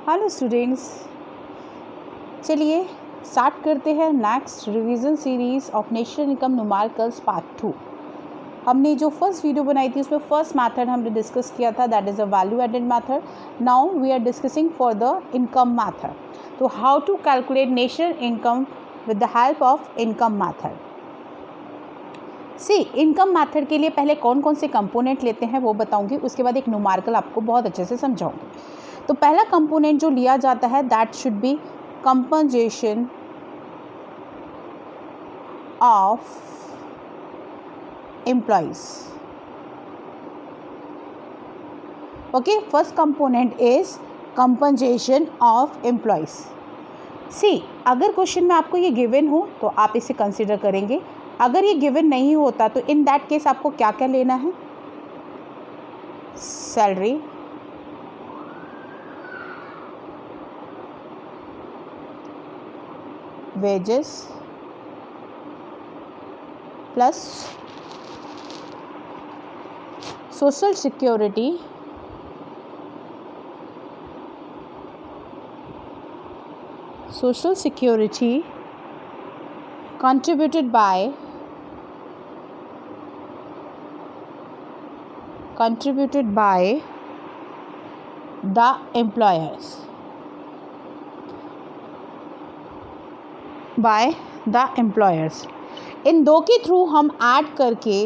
Hello students, चलिए start करते हैं next revision series of national income numericals part 2। हमने जो फर्स्ट वीडियो बनाई थी उसमें फर्स्ट मेथड हमने डिस्कस किया था, that is a value added method. Now we are discussing for the income method. तो how to calculate national income with the help of income method. See income method के लिए पहले कौन कौन से कंपोनेंट लेते हैं वो बताऊंगी, उसके बाद एक न्यूमेरिकल आपको बहुत अच्छे से समझाऊंगी। तो पहला कंपोनेंट जो लिया जाता है that should be compensation of employees. Okay, first component is compensation of employees. See अगर क्वेश्चन में आपको ये गिवन हो तो आप इसे कंसिडर करेंगे, अगर ये गिवन नहीं होता तो इन दैट केस आपको क्या क्या लेना है, salary, wages plus social security contributed by the employers, इन दो के थ्रू हम ऐड करके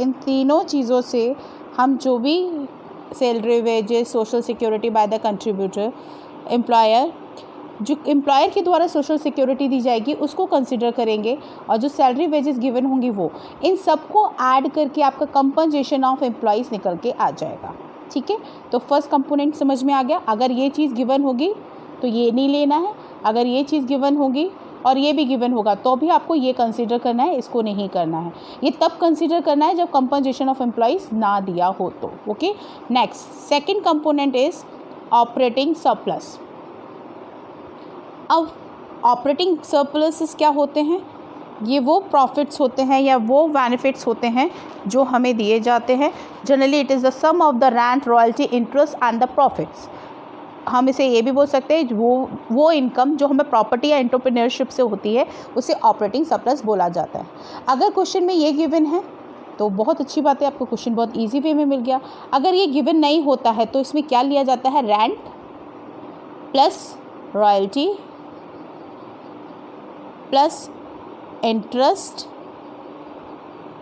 इन तीनों चीज़ों से हम जो भी salary, wages, social security by the contributor, employer, जो एम्प्लॉयर के द्वारा सोशल सिक्योरिटी दी जाएगी उसको कंसिडर करेंगे, और जो सैलरी वेजेस गिवन होंगी वो, इन सबको ऐड करके आपका कंपनसेशन ऑफ एम्प्लॉइज़ निकल के आ जाएगा। ठीक है, तो फर्स्ट कंपोनेंट समझ में आ गया। अगर ये चीज़ गिवन होगी तो ये नहीं लेना है, अगर ये चीज़ गिवन होगी और ये भी गिवन होगा तो भी आपको ये कंसिडर करना है, इसको नहीं करना है। ये तब कंसिडर करना है जब कंपनसेशन ऑफ एम्प्लॉइज़ ना दिया हो तो। Okay, next second component is operating surplus. अब ऑपरेटिंग सरप्लसेस क्या होते हैं? ये वो प्रॉफिट्स होते हैं या वो बेनिफिट्स होते हैं जो हमें दिए जाते हैं। Generally it is the sum of the rent, royalty, interest and the profits. हम इसे ये भी बोल सकते हैं वो इनकम जो हमें प्रॉपर्टी या एंटरप्रेन्योरशिप से होती है उसे ऑपरेटिंग सरप्लस बोला जाता है। अगर क्वेश्चन में ये गिवन है तो बहुत अच्छी बात है, आपको क्वेश्चन बहुत इजी वे में मिल गया। अगर ये गिवन नहीं होता है तो इसमें क्या लिया जाता है, rent plus royalty plus interest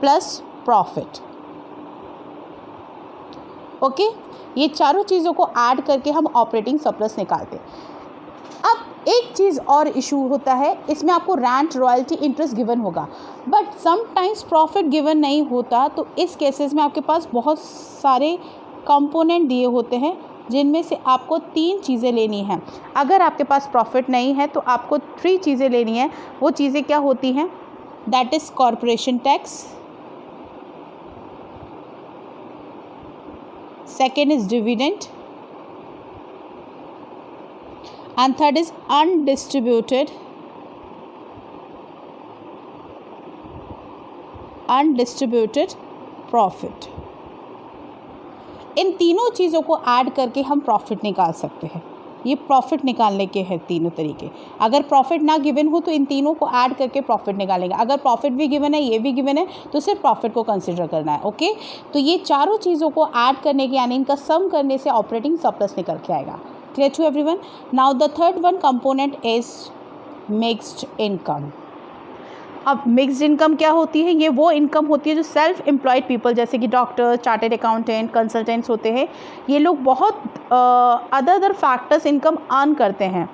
plus profit. Okay, ये चारों चीज़ों को ऐड करके हम ऑपरेटिंग सरप्लस निकालते हैं। अब एक चीज़ और इशू होता है, इसमें आपको रेंट, रॉयल्टी, इंटरेस्ट गिवन होगा बट समटाइम्स प्रॉफिट गिवन नहीं होता, तो इस केसेस में आपके पास बहुत सारे कंपोनेंट दिए होते हैं जिनमें से आपको 3 चीज़ें लेनी हैं। अगर आपके पास प्रॉफिट नहीं है तो आपको 3 चीज़ें लेनी है। वो चीज़ें क्या होती हैं, that is corporation tax, second is dividend, and third is undistributed profit। इन तीनों चीज़ों को ऐड करके हम प्रॉफिट निकाल सकते हैं। ये प्रॉफिट निकालने के हैं तीनों तरीके। अगर प्रॉफिट ना गिवन हो तो इन तीनों को ऐड करके प्रॉफिट निकालेंगे। अगर प्रॉफिट भी गिवन है, ये भी गिवन है, तो सिर्फ प्रॉफिट को कंसिडर करना है। ओके, तो ये चारों चीज़ों को ऐड करने के यानी इनका सम करने से ऑपरेटिंग सरप्लस निकल के आएगा। Clear to everyone? Now the third one component is mixed income. अब मिक्स्ड इनकम क्या होती है? ये वो इनकम होती है जो सेल्फ एम्प्लॉयड पीपल जैसे कि डॉक्टर, चार्टेड अकाउंटेंट, कंसल्टेंट्स होते हैं, ये लोग बहुत अदर फैक्टर्स इनकम अर्न करते हैं,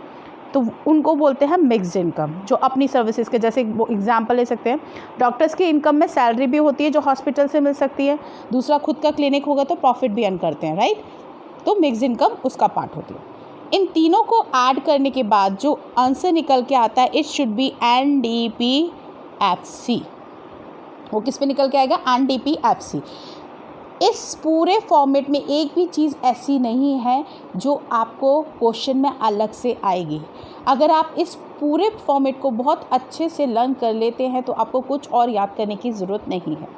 तो उनको बोलते हैं मिक्स्ड इनकम। जो अपनी सर्विसेज के, जैसे वो एग्जांपल ले सकते हैं, डॉक्टर्स की इनकम में सैलरी भी होती है जो हॉस्पिटल से मिल सकती है, दूसरा खुद का क्लिनिक होगा तो प्रॉफिट भी अर्न करते हैं, राइट? तो मिक्स्ड इनकम उसका पार्ट होती है। इन तीनों को ऐड करने के बाद जो आंसर निकल के आता है, इट शुड बी NDPFC। वो किस पे निकल के आएगा? NDPFC। इस पूरे फॉर्मेट में एक भी चीज़ ऐसी नहीं है जो आपको क्वेश्चन में अलग से आएगी। अगर आप इस पूरे फॉर्मेट को बहुत अच्छे से लर्न कर लेते हैं तो आपको कुछ और याद करने की ज़रूरत नहीं है।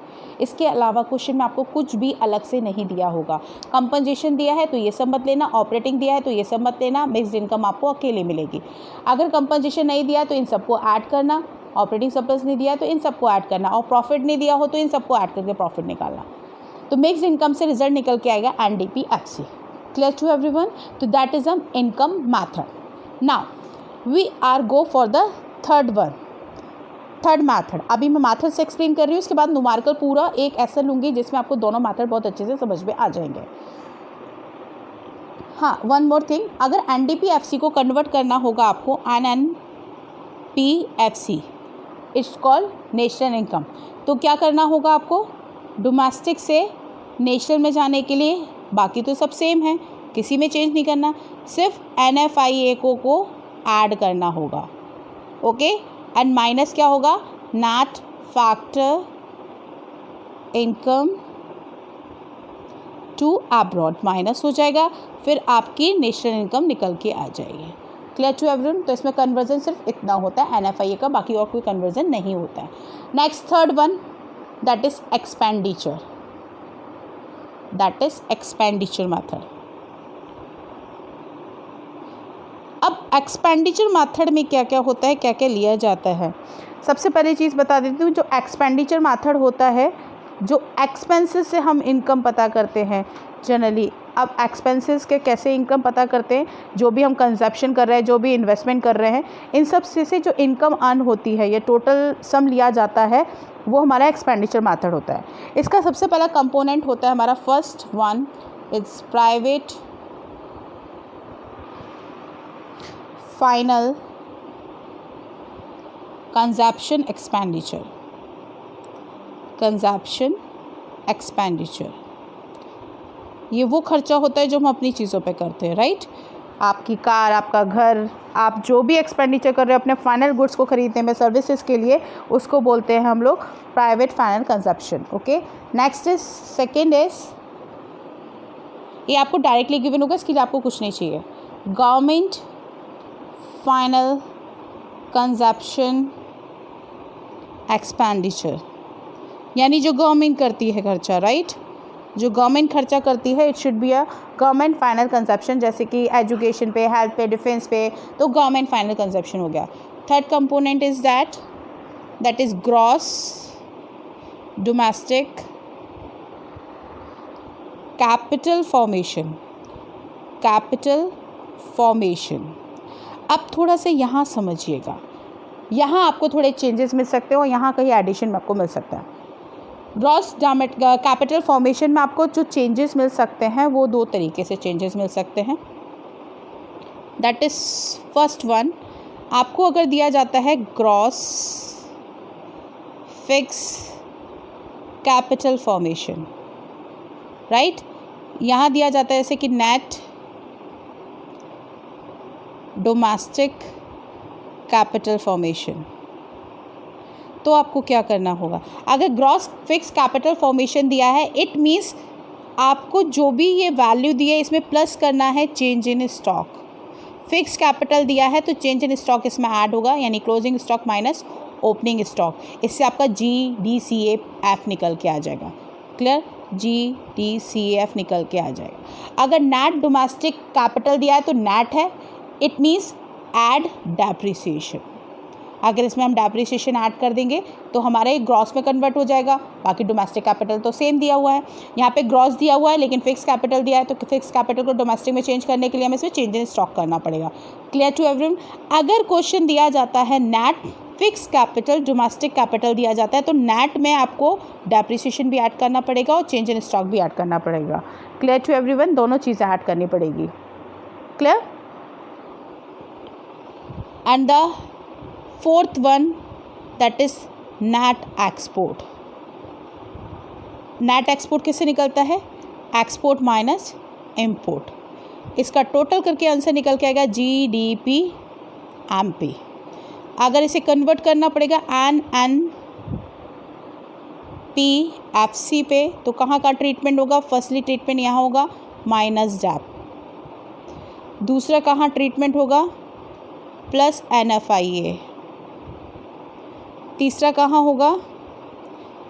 इसके अलावा क्वेश्चन में आपको कुछ भी अलग से नहीं दिया होगा। कंपनसेशन दिया है तो ये सब मत लेना, ऑपरेटिंग दिया है तो ये सब मत लेना, मिक्स्ड इनकम आपको अकेले मिलेगी। अगर कंपनसेशन नहीं दिया तो इन सबको ऐड करना, ऑपरेटिंग सरप्लस नहीं दिया तो इन सबको ऐड करना, और प्रॉफिट नहीं दिया हो तो इन सबको ऐड करके प्रॉफिट निकालना। तो मिक्स्ड इनकम से रिजल्ट निकल के आएगा NDP-FC। Clear to everyone? तो that is income method. Now we are go for the third method. अभी मैं मैथड से एक्सप्लेन कर रही हूँ, उसके बाद न्यूमेरिकल पूरा एक ऐसा लूँगी जिसमें आपको दोनों मैथड बहुत अच्छे से समझ में आ जाएंगे। हाँ, वन मोर थिंग, अगर NDP-FC को कन्वर्ट करना होगा आपको NNP-FC, it's called national income. तो क्या करना होगा आपको? डोमेस्टिक से नेशनल में जाने के लिए, बाकी तो सब सेम है, किसी में चेंज नहीं करना, सिर्फ NFIA को ऐड करना होगा। ओके, एंड माइनस क्या होगा? Net factor income to abroad minus हो जाएगा, फिर आपकी नेशनल इनकम निकल के आ जाएगी। Clear to everyone? तो इसमें कन्वर्जन सिर्फ इतना होता है NFIA का, बाकी और कोई कन्वर्जन नहीं होता है। Next third one, that is expenditure method. अब एक्सपेंडिचर मेथड में क्या क्या होता है, क्या क्या लिया जाता है, सबसे पहले चीज़ बता देती हूँ। जो एक्सपेंडिचर मेथड होता है, जो एक्सपेंसेस से हम इनकम पता करते हैं जनरली। अब एक्सपेंसेस के कैसे इनकम पता करते हैं? जो भी हम कंजप्शन कर रहे हैं, जो भी इन्वेस्टमेंट कर रहे हैं, इन सब से जो इनकम अर्न होती है, ये टोटल सम लिया जाता है, वो हमारा एक्सपेंडिचर मेथड होता है। इसका सबसे पहला कंपोनेंट होता है हमारा first one, it's private final consumption expenditure. ये वो खर्चा होता है जो हम अपनी चीज़ों पे करते हैं, राइट? आपकी कार, आपका घर, आप जो भी एक्सपेंडिचर कर रहे हो अपने फाइनल गुड्स को खरीदने में, सर्विसेज के लिए, उसको बोलते हैं हम लोग private final consumption. Okay, next is second is, ये आपको डायरेक्टली गिवन होगा, इसके लिए आपको कुछ नहीं चाहिए, गवर्नमेंट फाइनल कंजप्शन एक्सपेंडिचर, यानी जो गवर्नमेंट करती है खर्चा, राइट? जो गवर्नमेंट खर्चा करती है, it should be a government final consumption, जैसे कि एजुकेशन पे, हेल्थ पे, डिफेंस पे, तो गवर्नमेंट फाइनल कंजप्शन हो गया। Third component is that is gross domestic capital formation. अब थोड़ा सा यहाँ समझिएगा, यहाँ आपको थोड़े चेंजेस मिल सकते हो, यहाँ कहीं एडिशन में आपको मिल सकता है। ग्रॉस कैपिटल फॉर्मेशन में आपको जो चेंजेस मिल सकते हैं, वो दो तरीके से चेंजेस मिल सकते हैं। दैट इज़ फर्स्ट वन, आपको अगर दिया जाता है gross fix capital formation, right? यहाँ दिया जाता है जैसे कि नेट डोमेस्टिक कैपिटल फॉर्मेशन, तो आपको क्या करना होगा? अगर ग्रॉस फिक्स कैपिटल फॉर्मेशन दिया है, इट मीन्स आपको जो भी ये वैल्यू दी है इसमें प्लस करना है change in stock. Fix capital दिया है तो चेंज इन स्टॉक इसमें ऐड होगा, यानी closing stock minus opening stock. इससे आपका GDCF निकल के आ जाएगा। क्लियर? GDCF निकल के आ जाएगा। अगर नेट डोमेस्टिक कैपिटल दिया है तो नेट है, इट मीन्स ऐड डेप्रिसिएशन। अगर इसमें हम डेप्रिसिएशन ऐड कर देंगे तो हमारा एक ग्रॉस में कन्वर्ट हो जाएगा। बाकी डोमेस्टिक कैपिटल तो सेम दिया हुआ है, यहाँ पे ग्रॉस दिया हुआ है लेकिन फिक्स कैपिटल दिया है, तो फिक्स कैपिटल को डोमेस्टिक में चेंज करने के लिए हमें इसमें चेंज इन स्टॉक करना पड़ेगा। Clear to everyone? अगर क्वेश्चन दिया जाता है net fix capital domestic capital दिया जाता है, तो नेट में आपको डेप्रिसिएशन भी ऐड करना पड़ेगा और चेंज इन स्टॉक भी ऐड करना पड़ेगा। Clear to everyone? दोनों चीज़ें ऐड करनी पड़ेगी। Clear? And the fourth one, that is net export. Net export किससे निकलता है? Export minus import. इसका टोटल करके आंसर निकल के आएगा GDP-MP। अगर इसे कन्वर्ट करना पड़ेगा NNP-FC पे, तो कहाँ का ट्रीटमेंट होगा? फर्स्टली ट्रीटमेंट यहाँ होगा माइनस डैप, दूसरा कहाँ ट्रीटमेंट होगा? प्लस NFIA, तीसरा कहाँ होगा?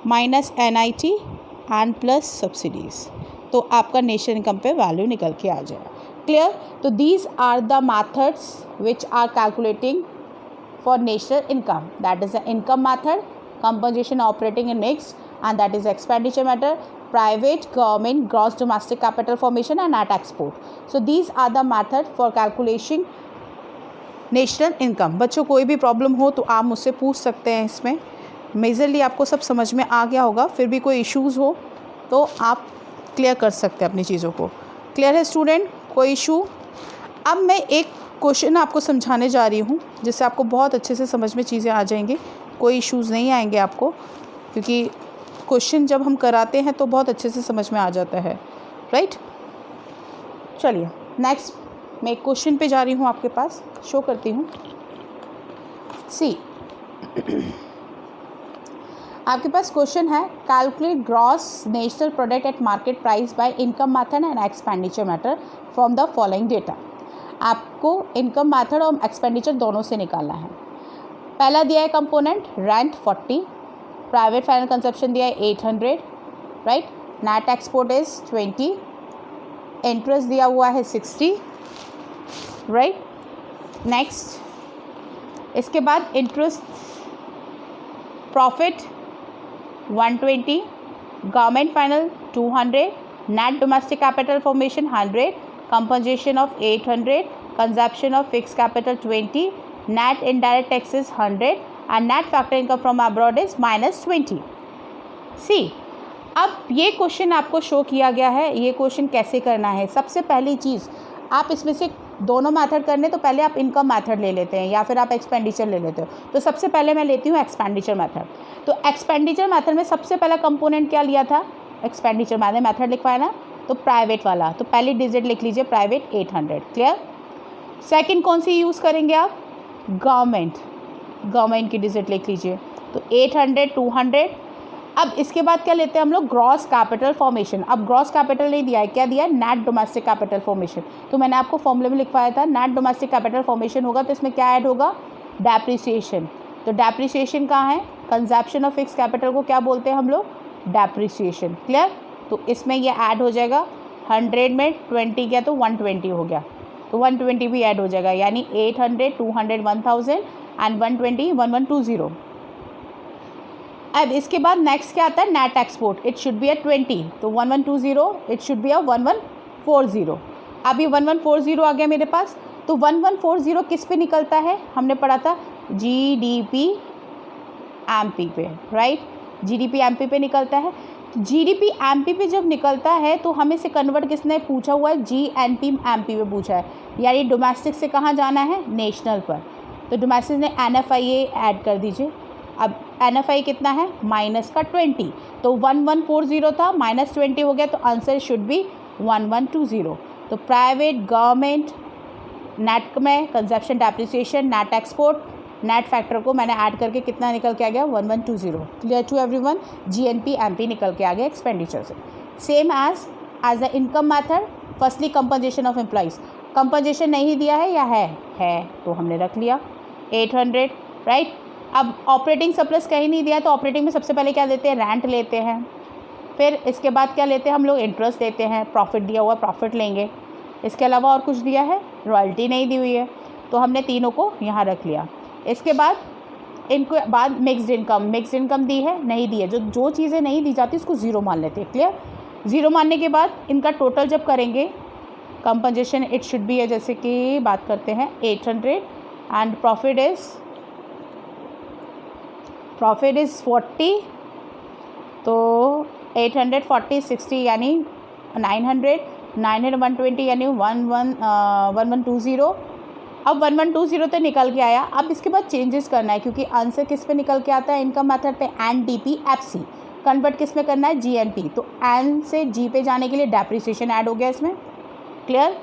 Minus NIT and plus subsidies, तो आपका नेशनल इनकम पे वैल्यू निकल के आ जाएगा। क्लियर? तो these are the methods which are calculating for national income. That is the income method, composition, operating and mix, and that is expenditure method, private, government, gross domestic capital formation and net export. So these are the method for calculation national income. बच्चों कोई भी problem हो तो आप मुझसे पूछ सकते हैं। इसमें मेजरली आपको सब समझ में आ गया होगा, फिर भी कोई इश्यूज़ हो तो आप क्लियर कर सकते हैं अपनी चीज़ों को। क्लियर है स्टूडेंट? कोई इशू? अब मैं एक क्वेश्चन आपको समझाने जा रही हूँ जिससे आपको बहुत अच्छे से समझ में चीज़ें आ जाएंगी, कोई इश्यूज़ नहीं आएंगे आपको, क्योंकि क्वेश्चन जब हम कराते हैं तो बहुत अच्छे से समझ में आ जाता है, राइट? चलिए नेक्स्ट मैं एक क्वेश्चन पे जा रही हूँ, आपके पास शो करती हूँ। सी आपके पास क्वेश्चन है, calculate gross national product at market price by income method and expenditure method from the following data. आपको इनकम मेथड और एक्सपेंडिचर दोनों से निकालना है। पहला दिया है component rent 40, private final consumption दिया है 800, right? Net export is 20, interest दिया हुआ है 60, राइट? नेक्स्ट इसके बाद interest profit 120, government final 200, net domestic capital formation 100, compensation of 800, consumption of fixed capital 20, net indirect taxes 100 and net factor income from abroad is -20. See, अब ये question आपको show किया गया है। ये क्वेश्चन कैसे करना है? सबसे पहली चीज़, आप इसमें से दोनों मेथड करने तो पहले आप इनकम मेथड ले लेते हैं या फिर आप एक्सपेंडिचर ले लेते हो। तो सबसे पहले मैं लेती हूँ एक्सपेंडिचर मेथड। तो एक्सपेंडिचर मेथड में सबसे पहला कंपोनेंट क्या लिया था? एक्सपेंडिचर मैंने मेथड लिखवाया ना, तो प्राइवेट वाला, तो पहली डिजिट लिख लीजिए प्राइवेट 800। क्लियर? सेकंड कौन सी यूज़ करेंगे आप? गवर्नमेंट की डिजिट लिख लीजिए, तो 800 200। अब इसके बाद क्या लेते हैं हम लोग? Gross capital formation. अब ग्रॉस कैपिटल नहीं दिया है, क्या दिया है? Net domestic capital formation. तो मैंने आपको फॉर्मूले में लिखवाया था, नेट डोमेस्टिक कैपिटल फॉर्मेशन होगा तो इसमें क्या ऐड होगा? डेप्रिसिएशन। तो डेप्रिसिएशन कहाँ है? कंजप्शन ऑफ फिक्स कैपिटल को क्या बोलते हैं हम लोग? डेप्रिसिएशन। क्लियर? तो इसमें ये ऐड हो जाएगा। 100 में 20 गया तो 120 हो गया, तो 120 भी ऐड हो जाएगा, यानी 800 200 1000 एंड 120 1120। अब इसके बाद नेक्स्ट क्या आता है? Net export. It should be a 20, तो 1120, इट शुड बी अ 1140। अभी 1140 आ गया मेरे पास। तो 1140 किस पे निकलता है? हमने पढ़ा था GDP MP पे, राइट? GDP MP पे निकलता है। GDP MP पे जब निकलता है तो हमें से कन्वर्ट किसने पूछा हुआ है? GNP MP पे पूछा है, यानी डोमेस्टिक से कहाँ जाना है? नेशनल पर। तो डोमेस्टिक ने NFIA ऐड कर दीजिए। अब NFI कितना है? माइनस का 20, तो 1140 था -20 हो गया, तो आंसर शुड बी 1120। तो प्राइवेट, गवर्नमेंट, नेट में consumption, depreciation, net export, net factor को मैंने ऐड करके कितना निकल के आ गया? 1120। Clear to everyone? GNP MP निकल के आ गया एक्सपेंडिचर से। Same as the income method, firstly compensation of employees. Compensation नहीं दिया है या है तो हमने रख लिया 800, राइट? अब ऑपरेटिंग सरप्लस कहीं नहीं दिया, तो ऑपरेटिंग में सबसे पहले क्या लेते हैं? रेंट लेते हैं। फिर इसके बाद क्या लेते हैं हम लोग? इंटरेस्ट लेते हैं। प्रॉफिट दिया हुआ, प्रॉफिट लेंगे। इसके अलावा और कुछ दिया है? रॉयल्टी नहीं दी हुई है, तो हमने तीनों को यहाँ रख लिया। इसके बाद इनको बाद मिक्स्ड इनकम दी है? नहीं दी है। जो चीज़ें नहीं दी जाती उसको ज़ीरो मान लेते हैं। क्लियर? ज़ीरो मानने के बाद इनका टोटल जब करेंगे कंपनसेशन, इट शुड बी है, जैसे कि बात करते हैं 800 एंड प्रॉफिट इज़ 40, तो 800 40 60 यानी 900 120 यानी 1120। अब 1120 तो निकल के आया। अब इसके बाद चेंजेस करना है, क्योंकि आंसर किस पे निकल के आता है? इनकम मेथड पे। NDP FC कन्वर्ट किस में करना है? GNP। तो N से G पे जाने के लिए डेप्रिसिएशन ऐड हो गया इसमें। क्लियर?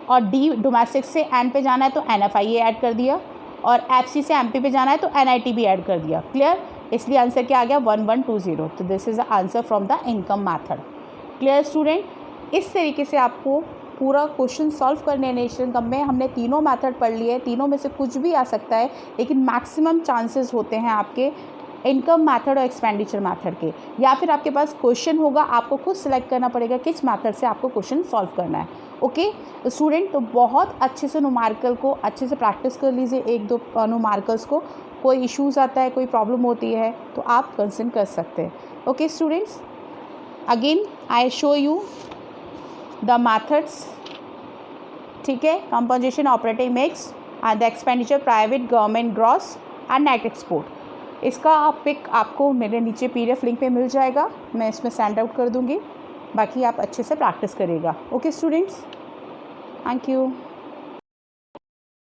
और D डोमेस्टिक से N पे जाना है तो NFIA ऐड कर दिया, और FC से MP पे जाना है तो NIT भी ऐड कर दिया। क्लियर? इसलिए आंसर क्या आ गया? 1120। तो this is the answer from the income method. Clear student? इस तरीके से आपको पूरा क्वेश्चन सॉल्व करने नेशनल इनकम में हमने तीनों मेथड पढ़ लिए। तीनों में से कुछ भी आ सकता है, लेकिन मैक्सिमम चांसेस होते हैं आपके इनकम मैथड और एक्सपेंडिचर मैथड के, या फिर आपके पास क्वेश्चन होगा, आपको खुद सेलेक्ट करना पड़ेगा किस मैथड से आपको क्वेश्चन सॉल्व करना है। ओके स्टूडेंट, तो बहुत अच्छे से न्यूमेरिकल को अच्छे से प्रैक्टिस कर लीजिए, 1-2 न्यूमेरिकल्स को। कोई इश्यूज़ आता है, कोई प्रॉब्लम होती है तो आप कंसर्न कर सकते हैं। Okay students, again I show you the methods, ठीक है, composition, operating mix and the expenditure, private, government, gross and net export. इसका पिक आपको मेरे नीचे PDF लिंक पे मिल जाएगा, मैं इसमें सेंड आउट कर दूँगी। बाकी आप अच्छे से प्रैक्टिस करिएगा। Okay students, thank you.